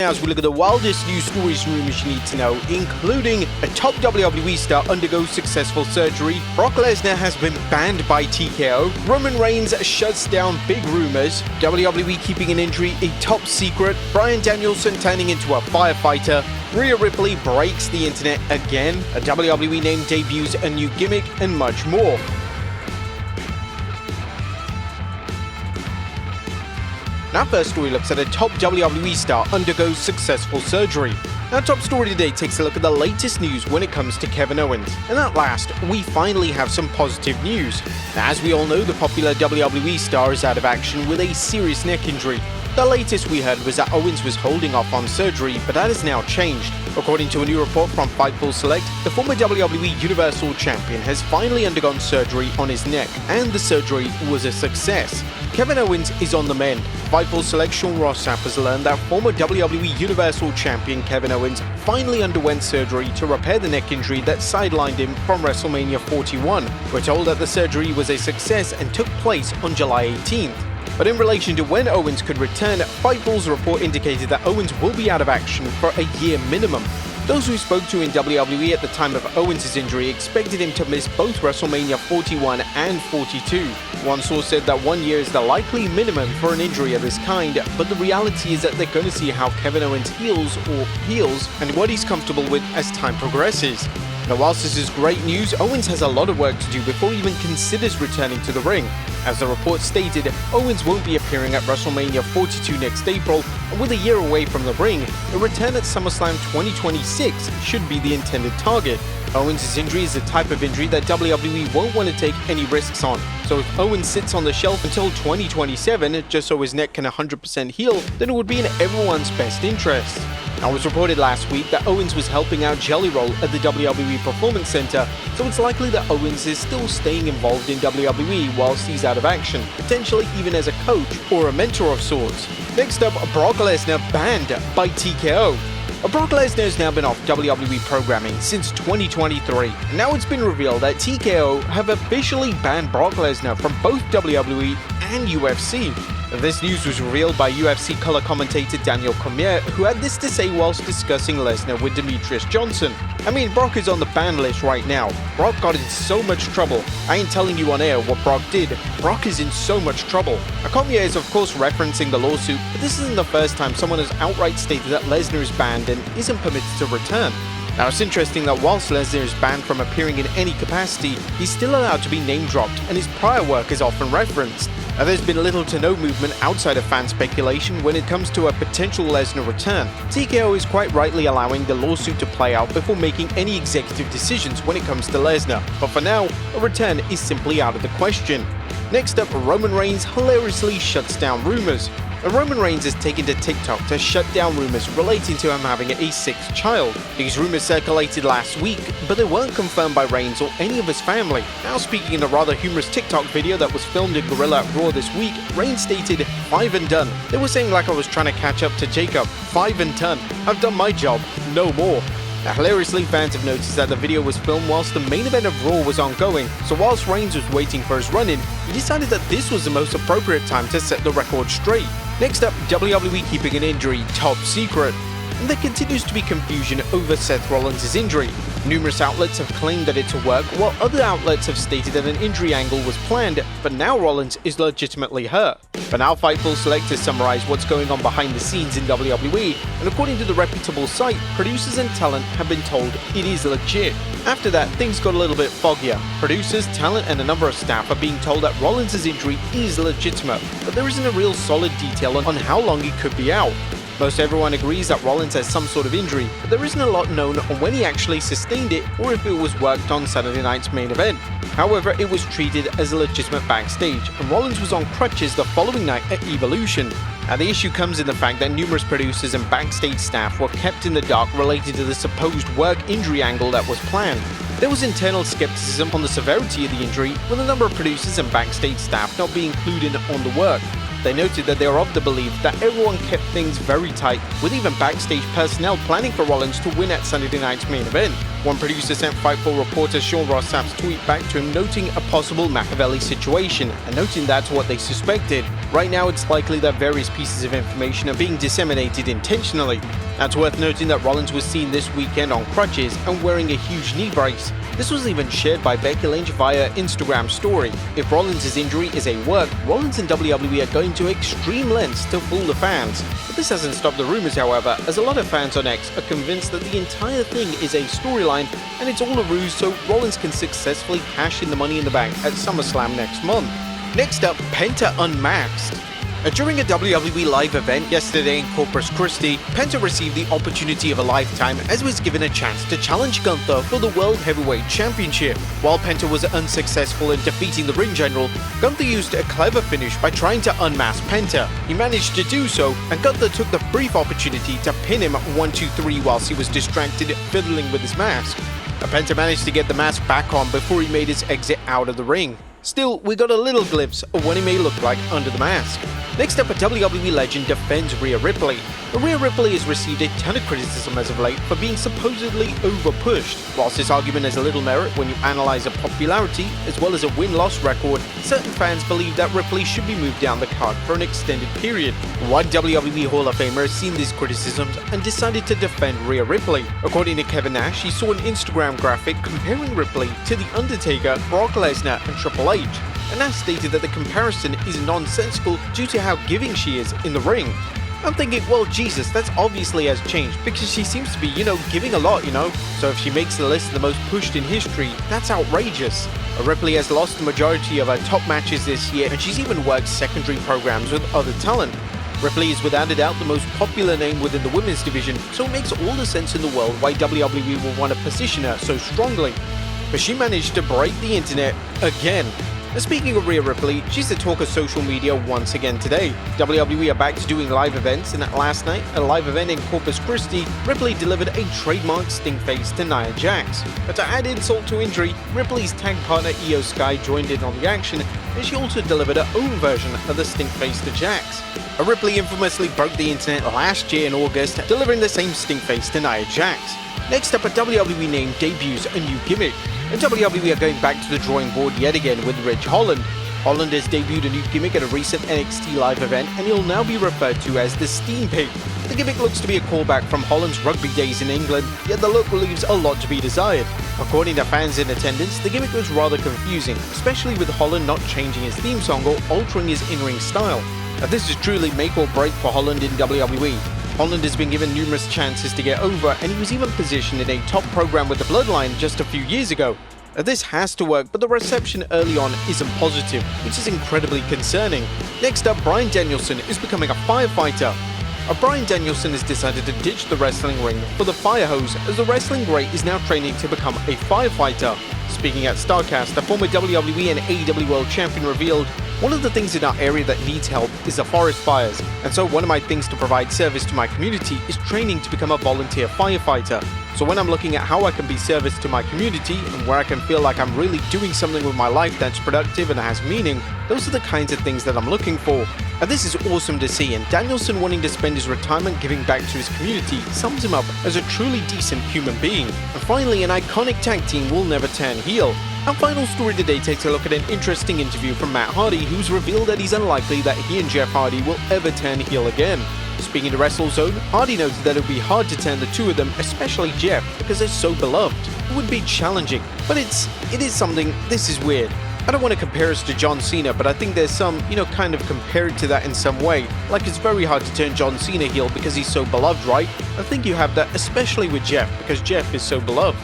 As we look at the wildest news stories and rumors you need to know, including a top WWE star undergoes successful surgery, Brock Lesnar has been banned by TKO, Roman Reigns shuts down big rumors, WWE keeping an injury a top secret, BRYAN Danielson turning into a firefighter, Rhea Ripley breaks the internet again, a WWE name debuts a new gimmick, and much more. Our first story looks at a top WWE star undergoes successful surgery. Our top story today takes a look at the latest news when it comes to Kevin Owens. And at last, we finally have some positive news. As we all know, the popular WWE star is out of action with a serious neck injury. The latest we heard was that Owens was holding off on surgery, but that has now changed. According to a new report from Fightful Select, the former WWE Universal Champion has finally undergone surgery on his neck, and the surgery was a success. Kevin Owens is on the mend. Fightful Select Sean Rossap has learned that former WWE Universal Champion Kevin Owens finally underwent surgery to repair the neck injury that sidelined him from WrestleMania 41. We're told that the surgery was a success and took place on July 18th. But in relation to when Owens could return, Fightful's report indicated that Owens will be out of action for a year minimum. Those who spoke to in WWE at the time of Owens' injury expected him to miss both WrestleMania 41 and 42. One source said that 1 year is the likely minimum for an injury of this kind, but the reality is that they're going to see how Kevin Owens heals and what he's comfortable with as time progresses. Now, whilst this is great news, Owens has a lot of work to do before he even considers returning to the ring. As the report stated, Owens won't be appearing at WrestleMania 42 next April, and with a year away from the ring, a return at SummerSlam 2026 should be the intended target. Owens' injury is the type of injury that WWE won't want to take any risks on, so if Owens sits on the shelf until 2027 just so his neck can 100% heal, then it would be in everyone's best interest. Now, it was reported last week that Owens was helping out Jelly Roll at the WWE Performance Center, so it's likely that Owens is still staying involved in WWE whilst he's out of action, potentially even as a coach or a mentor of sorts. Next up, Brock Lesnar banned by TKO. Brock Lesnar has now been off WWE programming since 2023, and now it's been revealed that TKO have officially banned Brock Lesnar from both WWE and UFC. This news was revealed by UFC color commentator Daniel Cormier, who had this to say whilst discussing Lesnar with Demetrius Johnson. I mean, Brock is on the ban list right now. Brock got in so much trouble. I ain't telling you on air what Brock did. Brock is in so much trouble. Cormier is of course referencing the lawsuit, but this isn't the first time someone has outright stated that Lesnar is banned and isn't permitted to return. Now, it's interesting that whilst Lesnar is banned from appearing in any capacity, he's still allowed to be name-dropped, and his prior work is often referenced. Now, there's been little to no movement outside of fan speculation when it comes to a potential Lesnar return. TKO is quite rightly allowing the lawsuit to play out before making any executive decisions when it comes to Lesnar, but for now, a return is simply out of the question. Next up, Roman Reigns hilariously shuts down rumors. Roman Reigns has taken to TikTok to shut down rumors relating to him having a sixth child. These rumors circulated last week, but they weren't confirmed by Reigns or any of his family. Now, speaking in a rather humorous TikTok video that was filmed in Gorilla at Raw this week, Reigns stated, "5 and done." They were saying like I was trying to catch up to Jacob. 5 and done. I've done my job. No more. Now, hilariously, fans have noticed that the video was filmed whilst the main event of Raw was ongoing, so whilst Reigns was waiting for his run-in, he decided that this was the most appropriate time to set the record straight. Next up, WWE keeping an injury top secret. And there continues to be confusion over Seth Rollins' injury. Numerous outlets have claimed that it's a work, while other outlets have stated that an injury angle was planned, but now Rollins is legitimately hurt. But now Fightful Select has summarized what's going on behind the scenes in WWE, and according to the reputable site, producers and talent have been told it is legit. After that, things got a little bit foggier. Producers, talent, and a number of staff are being told that Rollins' injury is legitimate, but there isn't a real solid detail on how long he could be out. Most everyone agrees that Rollins has some sort of injury, but there isn't a lot known on when he actually sustained it or if it was worked on Saturday night's main event. However, it was treated as a legitimate backstage, and Rollins was on crutches the following night at Evolution. Now, the issue comes in the fact that numerous producers and backstage staff were kept in the dark related to the supposed work injury angle that was planned. There was internal skepticism on the severity of the injury, with a number of producers and backstage staff not being included on the work. They noted that they are of the belief that everyone kept things very tight, with even backstage personnel planning for Rollins to win at Sunday night's main event. One producer sent Fightful reporter Sean Ross Sapp's tweet back to him noting a possible Machiavelli situation and noting that's what they suspected. Right now it's likely that various pieces of information are being disseminated intentionally. Now it's worth noting that Rollins was seen this weekend on crutches and wearing a huge knee brace. This was even shared by Becky Lynch via Instagram story. If Rollins' injury is a work, Rollins and WWE are going to extreme lengths to fool the fans. But this hasn't stopped the rumors, however, as a lot of fans on X are convinced that the entire thing is a storyline and it's all a ruse so Rollins can successfully cash in the Money in the Bank at SummerSlam next month. Next up, Penta Unmasked. During a WWE live event yesterday in Corpus Christi, Penta received the opportunity of a lifetime as he was given a chance to challenge Gunther for the World Heavyweight Championship. While Penta was unsuccessful in defeating the ring general, Gunther used a clever finish by trying to unmask Penta. He managed to do so, and Gunther took the brief opportunity to pin him 1-2-3 whilst he was distracted fiddling with his mask. Penta managed to get the mask back on before he made his exit out of the ring. Still, we got a little glimpse of what he may look like under the mask. Next up, a WWE legend defends Rhea Ripley. Rhea Ripley has received a ton of criticism as of late for being supposedly over-pushed. Whilst this argument has a little merit when you analyse her popularity as well as a win-loss record, certain fans believe that Ripley should be moved down the card for an extended period. One WWE Hall of Famer has seen these criticisms and decided to defend Rhea Ripley. According to Kevin Nash, he saw an Instagram graphic comparing Ripley to The Undertaker, Brock Lesnar and Triple H. And Nash stated that the comparison is nonsensical due to how giving she is in the ring. I'm thinking, well, Jesus, that's obviously has changed because she seems to be, giving a lot, So if she makes the list of the most pushed in history, that's outrageous. Ripley has lost the majority of her top matches this year and she's even worked secondary programs with other talent. Ripley is without a doubt the most popular name within the women's division, so it makes all the sense in the world why WWE will want to position her so strongly. But she managed to break the internet again. And speaking of Rhea Ripley, she's the talk of social media once again today. WWE are back to doing live events, and last night, at a live event in Corpus Christi, Ripley delivered a trademark stink face to Nia Jax. But to add insult to injury, Ripley's tag partner Io Sky joined in on the action, and she also delivered her own version of the stink face to Jax. Ripley infamously broke the internet last year in August, delivering the same stink face to Nia Jax. Next up, a WWE name debuts a new gimmick. And WWE are going back to the drawing board yet again with Ridge Holland. Holland has debuted a new gimmick at a recent NXT live event and he'll now be referred to as the Steam Pig. The gimmick looks to be a callback from Holland's rugby days in England, yet the look leaves a lot to be desired. According to fans in attendance, the gimmick was rather confusing, especially with Holland not changing his theme song or altering his in-ring style. Now, this is truly make or break for Holland in WWE. Holland has been given numerous chances to get over and he was even positioned in a top program with the Bloodline just a few years ago. This has to work, but the reception early on isn't positive, which is incredibly concerning. Next up, Bryan Danielson is becoming a firefighter. Bryan Danielson has decided to ditch the wrestling ring for the fire hose as the wrestling great is now training to become a firefighter. Speaking at StarCast, the former WWE and AEW World Champion revealed, "One of the things in our area that needs help is the forest fires, and so one of my things to provide service to my community is training to become a volunteer firefighter. So when I'm looking at how I can be service to my community and where I can feel like I'm really doing something with my life that's productive and has meaning, those are the kinds of things that I'm looking for." And this is awesome to see, and Danielson wanting to spend his retirement giving back to his community sums him up as a truly decent human being. And finally, an iconic tag team will never turn heel. Our final story today takes a look at an interesting interview from Matt Hardy, who's revealed that he's unlikely that he and Jeff Hardy will ever turn heel again. Speaking to WrestleZone, Hardy noted that it would be hard to turn the two of them, especially Jeff, because they're so beloved. It would be challenging, but it is something. This is weird. I don't want to compare us to John Cena, but I think there's some, kind of compared to that in some way. Like it's very hard to turn John Cena heel because he's so beloved, right? I think you have that, especially with Jeff, because Jeff is so beloved.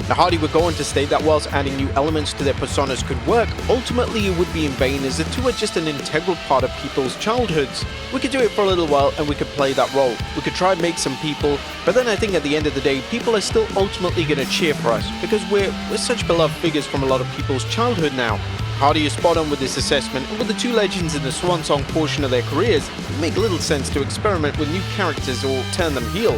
Now, Hardy would go on to state that whilst adding new elements to their personas could work, ultimately it would be in vain as the two are just an integral part of people's childhoods. We could do it for a little while and we could play that role. We could try and make some people, but then I think at the end of the day, people are still ultimately going to cheer for us because we're such beloved figures from a lot of people's childhood now. Hardy is spot on with this assessment, and with the two legends in the swan song portion of their careers, it would make little sense to experiment with new characters or turn them heel.